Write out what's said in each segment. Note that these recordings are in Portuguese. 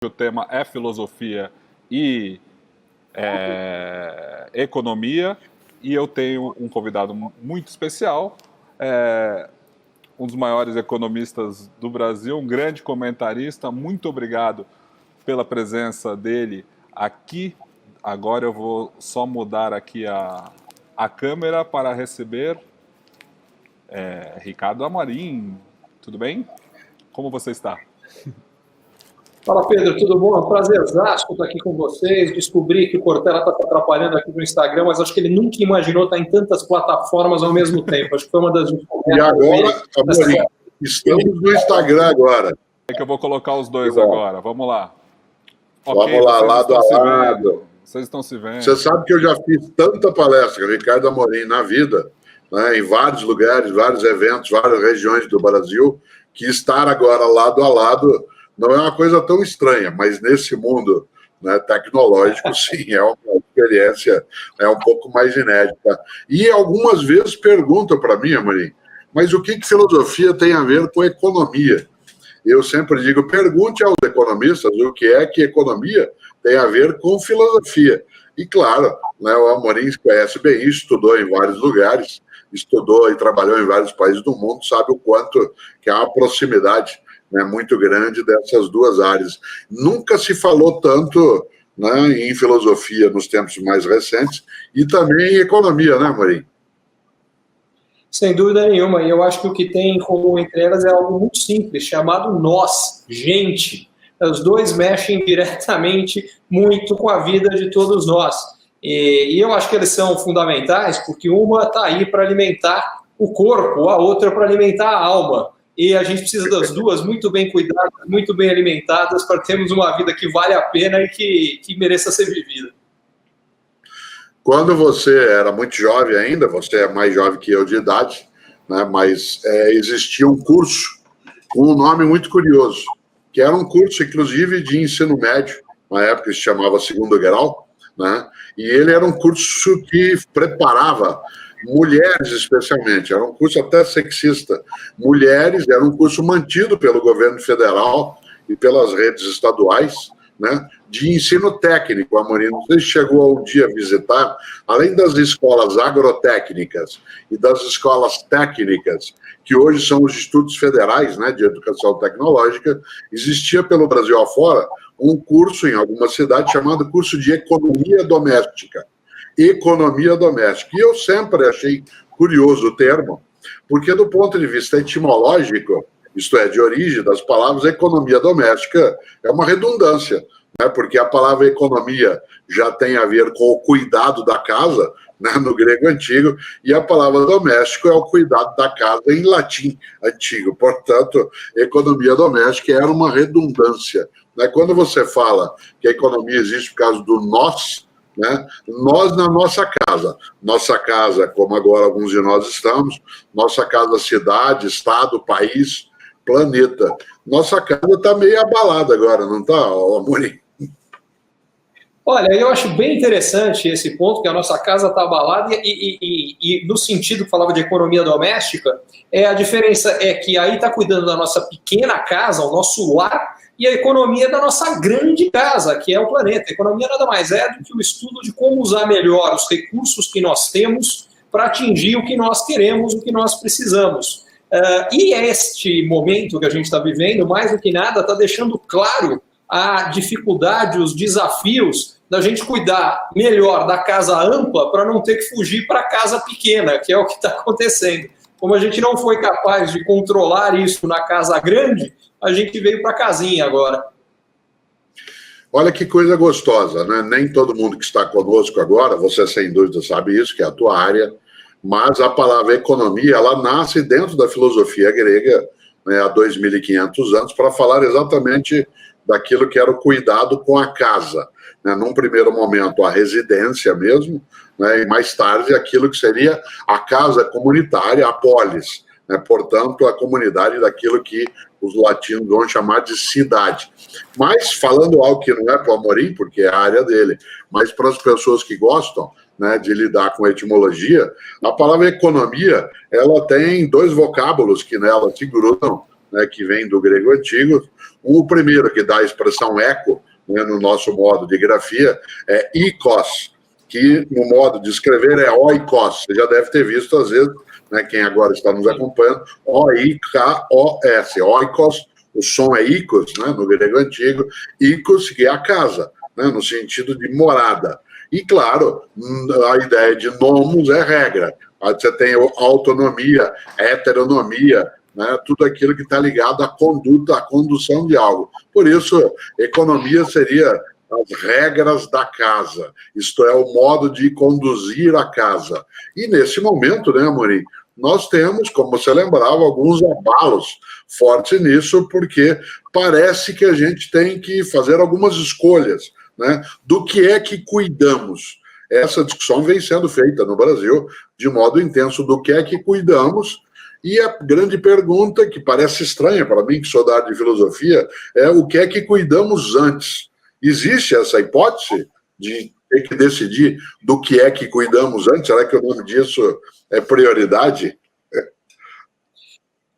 O tema é filosofia e economia, e eu tenho um convidado muito especial, um dos maiores economistas do Brasil, um grande comentarista. Muito obrigado pela presença dele aqui. Agora eu vou só mudar aqui a câmera para receber Ricardo Amorim. Tudo bem? Como você está? Fala, Pedro, tudo bom? É um prazerzaço estar aqui com vocês. Descobri que o Cortella está se atrapalhando aqui no Instagram, mas acho que ele nunca imaginou estar em tantas plataformas ao mesmo tempo. Acho que foi uma das... E agora, Amorim, estamos no Instagram agora. É que eu vou colocar os dois agora. Vamos lá. Vamos lá, lado a lado. Vocês estão se vendo. Você sabe que eu já fiz tanta palestra, Ricardo Amorim, na vida, né, em vários lugares, vários eventos, várias regiões do Brasil, que estar agora lado a lado não é uma coisa tão estranha, mas nesse mundo, né, tecnológico, sim, é uma experiência um pouco mais inédita. E algumas vezes perguntam para mim, Amorim, mas o que filosofia tem a ver com economia? Eu sempre digo, pergunte aos economistas o que é que economia tem a ver com filosofia. E claro, né, o Amorim conhece bem isso, estudou em vários lugares, estudou e trabalhou em vários países do mundo, sabe o quanto que há uma proximidade, né, muito grande dessas duas áreas. Nunca se falou tanto, né, em filosofia nos tempos mais recentes e também em economia, né, Amorim? Sem dúvida nenhuma, e eu acho que o que tem em comum entre elas é algo muito simples, chamado nós, gente. Os dois mexem diretamente muito com a vida de todos nós. E eu acho que eles são fundamentais, porque uma está aí para alimentar o corpo, a outra para alimentar a alma. E a gente precisa das duas muito bem cuidadas, muito bem alimentadas, para termos uma vida que vale a pena e que mereça ser vivida. Quando você era muito jovem ainda, você é mais jovem que eu de idade, né, mas existia um curso com um nome muito curioso, que era um curso, inclusive, de ensino médio, na época se chamava segundo grau, né, e ele era um curso que preparava mulheres, especialmente, era um curso até sexista. Mulheres, era um curso mantido pelo governo federal e pelas redes estaduais, né, de ensino técnico. Amorim, não sei se chegou um dia a visitar, além das escolas agrotécnicas e das escolas técnicas, que hoje são os institutos federais, né, de educação tecnológica, existia pelo Brasil afora um curso em alguma cidade chamado curso de economia doméstica. Economia doméstica. E eu sempre achei curioso o termo, porque do ponto de vista etimológico, isto é, de origem das palavras, economia doméstica é uma redundância, né? Porque a palavra economia já tem a ver com o cuidado da casa, né, no grego antigo, e a palavra doméstico é o cuidado da casa em latim antigo. Portanto, economia doméstica era uma redundância, né? Quando você fala que a economia existe por causa do nós, né? Nós na nossa casa, como agora alguns de nós estamos, nossa casa, cidade, estado, país, planeta. Nossa casa está meio abalada agora, não está, Amorim? Olha, eu acho bem interessante esse ponto, que a nossa casa está abalada e no sentido que falava de economia doméstica, a diferença é que aí está cuidando da nossa pequena casa, o nosso lar, e a economia da nossa grande casa, que é o planeta. A economia nada mais é do que o estudo de como usar melhor os recursos que nós temos para atingir o que nós queremos, o que nós precisamos. E este momento que a gente está vivendo, mais do que nada, está deixando claro a dificuldade, os desafios da gente cuidar melhor da casa ampla para não ter que fugir para a casa pequena, que é o que está acontecendo. Como a gente não foi capaz de controlar isso na casa grande, a gente veio para a casinha agora. Olha que coisa gostosa, né? Nem todo mundo que está conosco agora, você sem dúvida sabe isso, que é a tua área, mas a palavra economia, ela nasce dentro da filosofia grega, né, há 2.500 anos, para falar exatamente daquilo que era o cuidado com a casa, né? Num primeiro momento, a residência mesmo, né? E mais tarde aquilo que seria a casa comunitária, a polis, né? Portanto, a comunidade daquilo que os latinos vão chamar de cidade. Mas, falando algo que não é para o Amorim, porque é a área dele, mas para as pessoas que gostam, né, de lidar com a etimologia, a palavra economia, ela tem dois vocábulos que nela se grudam, né, que vem do grego antigo. O primeiro que dá a expressão eco, né, no nosso modo de grafia, é ikos, que no modo de escrever é oikos. Você já deve ter visto, às vezes, né, quem agora está nos acompanhando, O-I-K-O-S, oikos, o som é ikos, né, no grego antigo, ikos, que é a casa, né, no sentido de morada. E, claro, a ideia de nomos é regra. Você tem autonomia, heteronomia, né, tudo aquilo que está ligado à conduta, à condução de algo. Por isso, economia seria as regras da casa, isto é, o modo de conduzir a casa. E nesse momento, né, Amorim, nós temos, como você lembrava, alguns abalos fortes nisso, porque parece que a gente tem que fazer algumas escolhas, né, do que é que cuidamos. Essa discussão vem sendo feita no Brasil de modo intenso, do que é que cuidamos. E a grande pergunta, que parece estranha para mim, que sou da área de filosofia, é o que é que cuidamos antes. Existe essa hipótese de ter que decidir do que é que cuidamos antes? Será que o nome disso é prioridade?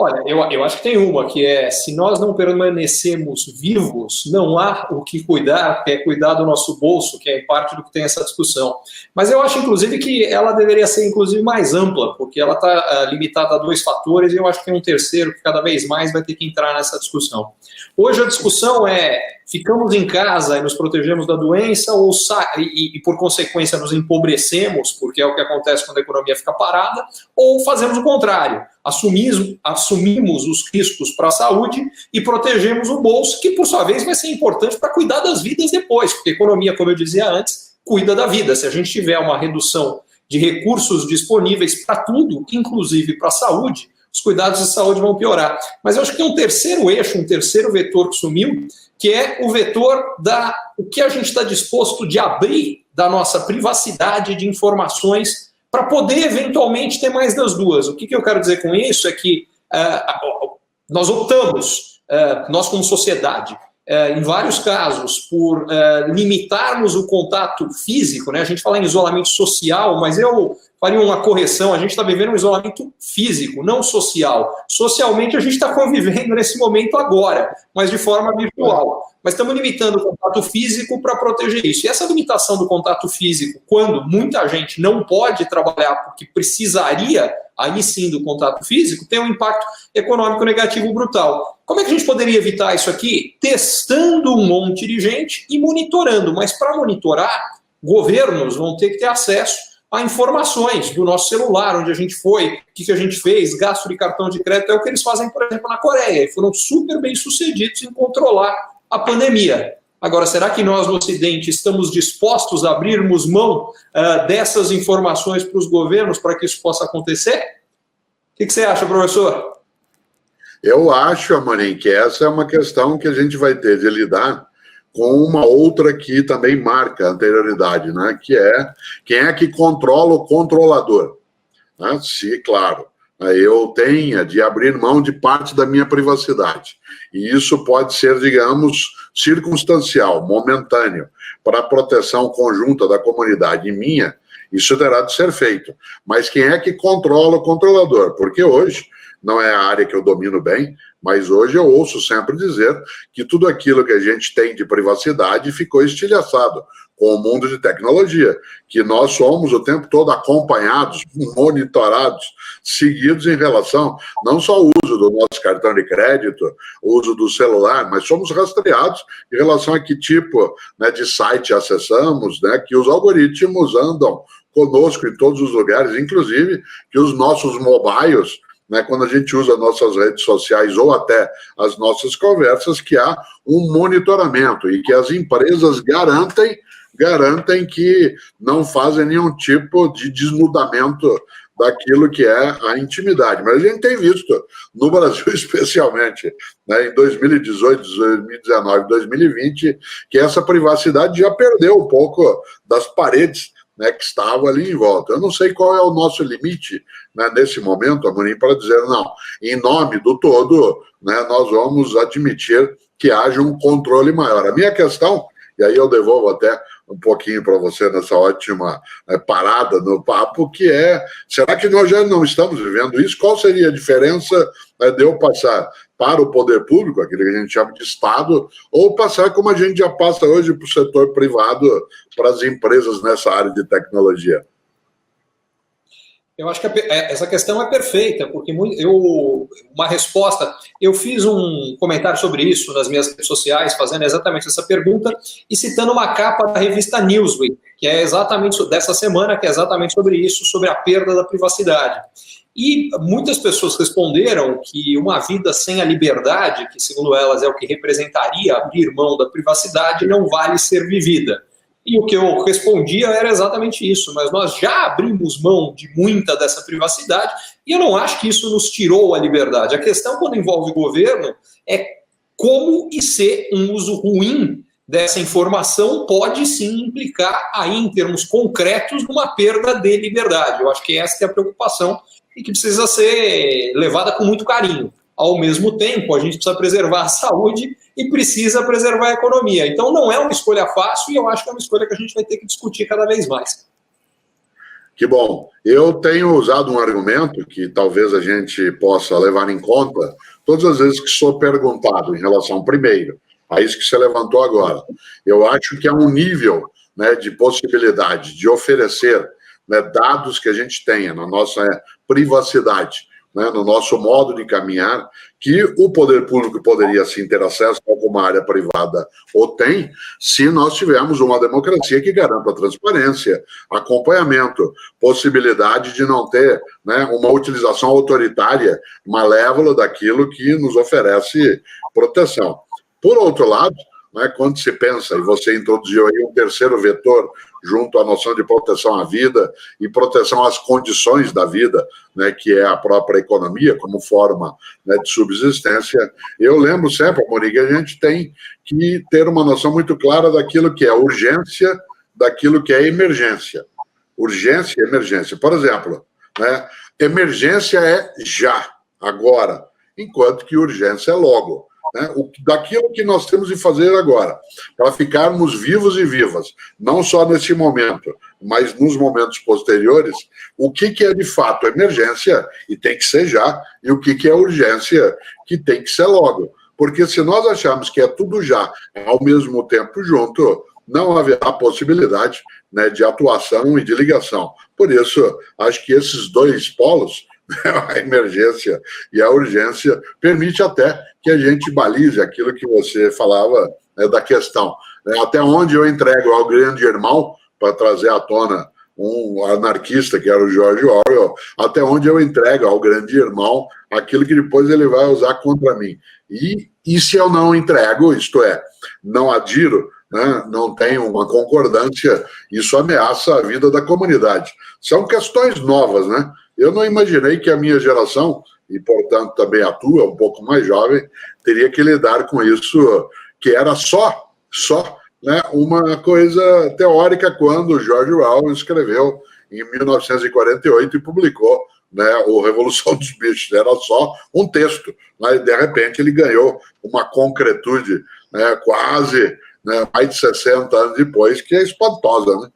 Olha, eu acho que tem uma, que é, se nós não permanecemos vivos, não há o que cuidar, que é cuidar do nosso bolso, que é parte do que tem essa discussão. Mas eu acho, inclusive, que ela deveria ser, inclusive, mais ampla, porque ela está limitada a 2 fatores, e eu acho que tem um terceiro que cada vez mais vai ter que entrar nessa discussão. Hoje a discussão é, ficamos em casa e nos protegemos da doença, e por consequência nos empobrecemos, porque é o que acontece quando a economia fica parada, ou fazemos o contrário, assumimos os riscos para a saúde e protegemos o bolso, que por sua vez vai ser importante para cuidar das vidas depois, porque a economia, como eu dizia antes, cuida da vida. Se a gente tiver uma redução de recursos disponíveis para tudo, inclusive para a saúde, os cuidados de saúde vão piorar. Mas eu acho que tem um terceiro eixo, um terceiro vetor que sumiu, que é o vetor o que a gente está disposto de abrir da nossa privacidade de informações para poder, eventualmente, ter mais das duas. O que eu quero dizer com isso é que nós optamos, nós como sociedade, em vários casos, por limitarmos o contato físico, né? A gente fala em isolamento social, mas eu faria uma correção, a gente está vivendo um isolamento físico, não social. Socialmente, a gente está convivendo nesse momento agora, mas de forma virtual. Mas estamos limitando o contato físico para proteger isso. E essa limitação do contato físico, quando muita gente não pode trabalhar porque precisaria, aí sim, do contato físico, tem um impacto econômico negativo brutal. Como é que a gente poderia evitar isso aqui? Testando um monte de gente e monitorando. Mas para monitorar, governos vão ter que ter acesso a informações do nosso celular, onde a gente foi, o que a gente fez, gasto de cartão de crédito, é o que eles fazem, por exemplo, na Coreia, e foram super bem sucedidos em controlar a pandemia. Agora, será que nós no Ocidente estamos dispostos a abrirmos mão dessas informações para os governos para que isso possa acontecer? O que você acha, professor? Eu acho, Amorim, que essa é uma questão que a gente vai ter de lidar com uma outra que também marca a anterioridade, né? Que é quem é que controla o controlador. Né? Se, claro, eu tenha de abrir mão de parte da minha privacidade. E isso pode ser, digamos, circunstancial, momentâneo, para a proteção conjunta da comunidade minha, isso terá de ser feito. Mas quem é que controla o controlador? Porque hoje, não é a área que eu domino bem, mas hoje eu ouço sempre dizer que tudo aquilo que a gente tem de privacidade ficou estilhaçado com o mundo de tecnologia, que nós somos o tempo todo acompanhados, monitorados, seguidos em relação não só ao uso do nosso cartão de crédito, o uso do celular, mas somos rastreados em relação a que tipo, né, de site acessamos, né, que os algoritmos andam conosco em todos os lugares, inclusive que os nossos mobiles, né, quando a gente usa nossas redes sociais ou até as nossas conversas, que há um monitoramento e que as empresas garantem que não fazem nenhum tipo de desnudamento daquilo que é a intimidade. Mas a gente tem visto, no Brasil especialmente, né, em 2018, 2019, 2020, que essa privacidade já perdeu um pouco das paredes, né, que estavam ali em volta. Eu não sei qual é o nosso limite, né, nesse momento, Amorim, para dizer, não, em nome do todo, né, nós vamos admitir que haja um controle maior. A minha questão, e aí eu devolvo até um pouquinho para você nessa ótima parada no papo, que é, será que nós já não estamos vivendo isso? Qual seria a diferença de eu passar para o poder público, aquilo que a gente chama de Estado, ou passar como a gente já passa hoje para o setor privado, para as empresas nessa área de tecnologia? Eu acho que essa questão é perfeita, porque uma resposta, eu fiz um comentário sobre isso nas minhas redes sociais, fazendo exatamente essa pergunta e citando uma capa da revista Newsweek, que é exatamente dessa semana, que é exatamente sobre isso, sobre a perda da privacidade. E muitas pessoas responderam que uma vida sem a liberdade, que segundo elas é o que representaria abrir mão da privacidade, não vale ser vivida. E o que eu respondia era exatamente isso, mas nós já abrimos mão de muita dessa privacidade e eu não acho que isso nos tirou a liberdade. A questão, quando envolve governo, é como e se um uso ruim dessa informação pode sim implicar aí, em termos concretos, numa perda de liberdade. Eu acho que essa é a preocupação e que precisa ser levada com muito carinho. Ao mesmo tempo, a gente precisa preservar a saúde e precisa preservar a economia. Então, não é uma escolha fácil e eu acho que é uma escolha que a gente vai ter que discutir cada vez mais. Que bom. Eu tenho usado um argumento que talvez a gente possa levar em conta todas as vezes que sou perguntado em relação, primeiro, a isso que você levantou agora. Eu acho que há um nível, né, de possibilidade de oferecer, né, dados que a gente tenha na nossa privacidade, né, no nosso modo de caminhar, que o poder público poderia sim ter acesso a alguma área privada ou tem, se nós tivermos uma democracia que garanta transparência, acompanhamento, possibilidade de não ter, né, uma utilização autoritária, malévola daquilo que nos oferece proteção. Por outro lado, né, quando se pensa, e você introduziu aí um terceiro vetor junto à noção de proteção à vida e proteção às condições da vida, né, que é a própria economia como forma, né, de subsistência, eu lembro sempre, Amorim, que a gente tem que ter uma noção muito clara daquilo que é urgência, daquilo que é emergência. Urgência e emergência. Por exemplo, né, emergência é já, agora, enquanto que urgência é logo. Né, daquilo que nós temos de fazer agora, para ficarmos vivos e vivas, não só nesse momento, mas nos momentos posteriores, o que é de fato emergência, e tem que ser já, e o que é urgência, que tem que ser logo. Porque se nós acharmos que é tudo já, ao mesmo tempo junto, não haverá possibilidade, né, de atuação e de ligação. Por isso, acho que esses dois polos, a emergência e a urgência, permite até que a gente balize aquilo que você falava, né, da questão. Até onde eu entrego ao grande irmão, para trazer à tona um anarquista, que era o George Orwell, até onde eu entrego ao grande irmão aquilo que depois ele vai usar contra mim. E se eu não entrego, isto é, não adiro, né, não tenho uma concordância, isso ameaça a vida da comunidade. São questões novas, né? Eu não imaginei que a minha geração, e portanto também a tua, um pouco mais jovem, teria que lidar com isso, que era só, né, uma coisa teórica quando o George Orwell escreveu em 1948 e publicou, né, o Revolução dos Bichos. Era só um texto, mas de repente ele ganhou uma concretude, né, quase, né, mais de 60 anos depois, que é espantosa, né?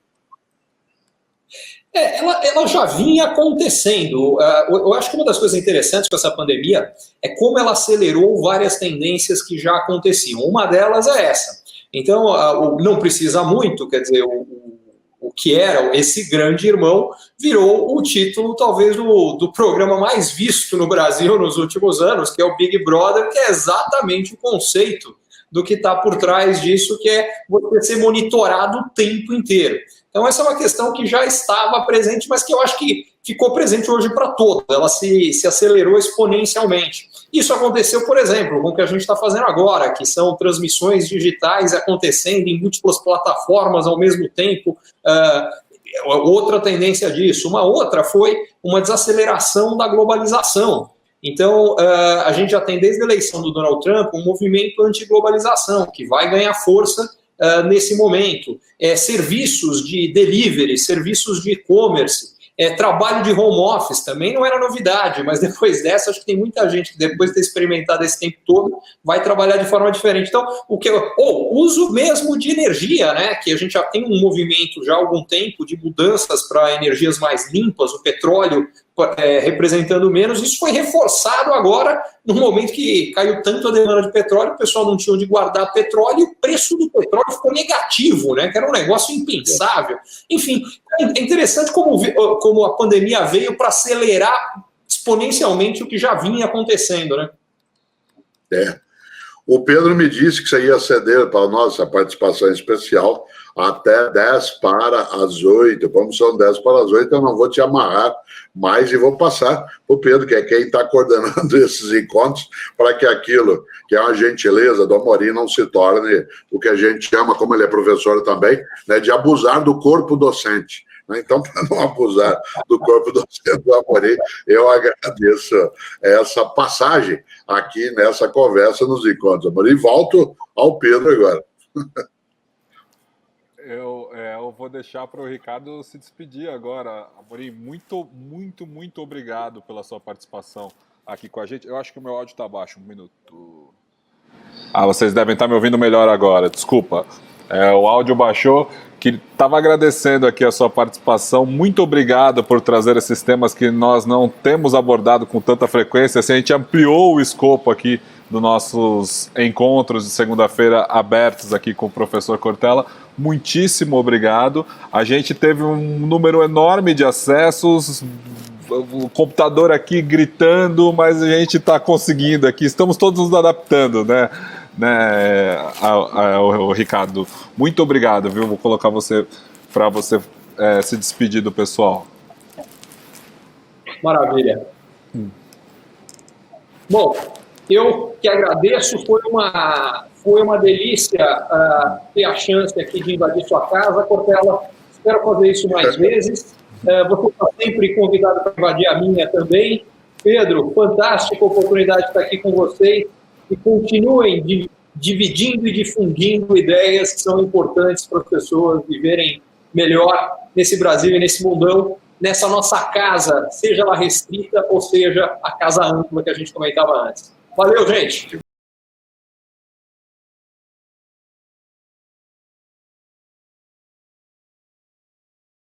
Ela já vinha acontecendo. Eu acho que uma das coisas interessantes com essa pandemia é como ela acelerou várias tendências que já aconteciam. Uma delas é essa. Então, não precisa muito, quer dizer, o que era esse grande irmão virou o título, talvez, do programa mais visto no Brasil nos últimos anos, que é o Big Brother, que é exatamente o conceito do que está por trás disso, que é você ser monitorado o tempo inteiro. Então, essa é uma questão que já estava presente, mas que eu acho que ficou presente hoje para todos. Ela se acelerou exponencialmente. Isso aconteceu, por exemplo, com o que a gente está fazendo agora, que são transmissões digitais acontecendo em múltiplas plataformas ao mesmo tempo. Outra tendência disso. Uma outra foi uma desaceleração da globalização. Então, a gente já tem, desde a eleição do Donald Trump, um movimento anti-globalização, que vai ganhar força nesse momento. Serviços de delivery, serviços de e-commerce, trabalho de home office também não era novidade, mas depois dessa, acho que tem muita gente que, depois de ter experimentado esse tempo todo, vai trabalhar de forma diferente. Então, uso mesmo de energia, né? Que a gente já tem um movimento já há algum tempo de mudanças para energias mais limpas. O petróleo representando menos. Isso foi reforçado agora, no momento que caiu tanto a demanda de petróleo, o pessoal não tinha onde guardar petróleo e o preço do petróleo ficou negativo, né? Que era um negócio impensável. Enfim, é interessante como a pandemia veio para acelerar exponencialmente o que já vinha acontecendo, né? O Pedro me disse que você ia ceder para a nossa participação especial até 10 para as 8. Como são 10 para as 8, eu não vou te amarrar mais e vou passar para o Pedro, que é quem está coordenando esses encontros, para que aquilo que é uma gentileza do Amorim não se torne o que a gente chama, como ele é professor também, né, de abusar do corpo docente. Então, para não abusar do corpo docente do Amorim, eu agradeço essa passagem aqui nessa conversa nos encontros, Amorim. Volto ao Pedro agora. Eu vou deixar para o Ricardo se despedir agora. Amorim, muito obrigado pela sua participação aqui com a gente. Eu acho que o meu áudio está baixo, um minuto. Vocês devem estar me ouvindo melhor agora, desculpa. O áudio baixou, que estava agradecendo aqui a sua participação. Muito obrigado por trazer esses temas que nós não temos abordado com tanta frequência. Assim, a gente ampliou o escopo aqui dos nossos encontros de segunda-feira abertos aqui com o professor Cortella. Muitíssimo obrigado. A gente teve um número enorme de acessos, o computador aqui gritando, mas a gente está conseguindo aqui. Estamos todos nos adaptando, né, o Ricardo. Muito obrigado, viu? Vou colocar você para você se despedir do pessoal. Maravilha. Bom, eu que agradeço, foi uma delícia ter a chance aqui de invadir sua casa, Cortella. Espero fazer isso mais vezes. Você está sempre convidado para invadir a minha também. Pedro, fantástica oportunidade de estar aqui com vocês. E continuem dividindo e difundindo ideias que são importantes para as pessoas viverem melhor nesse Brasil e nesse mundão, nessa nossa casa, seja ela restrita ou seja a casa ampla que a gente comentava antes. Valeu, gente!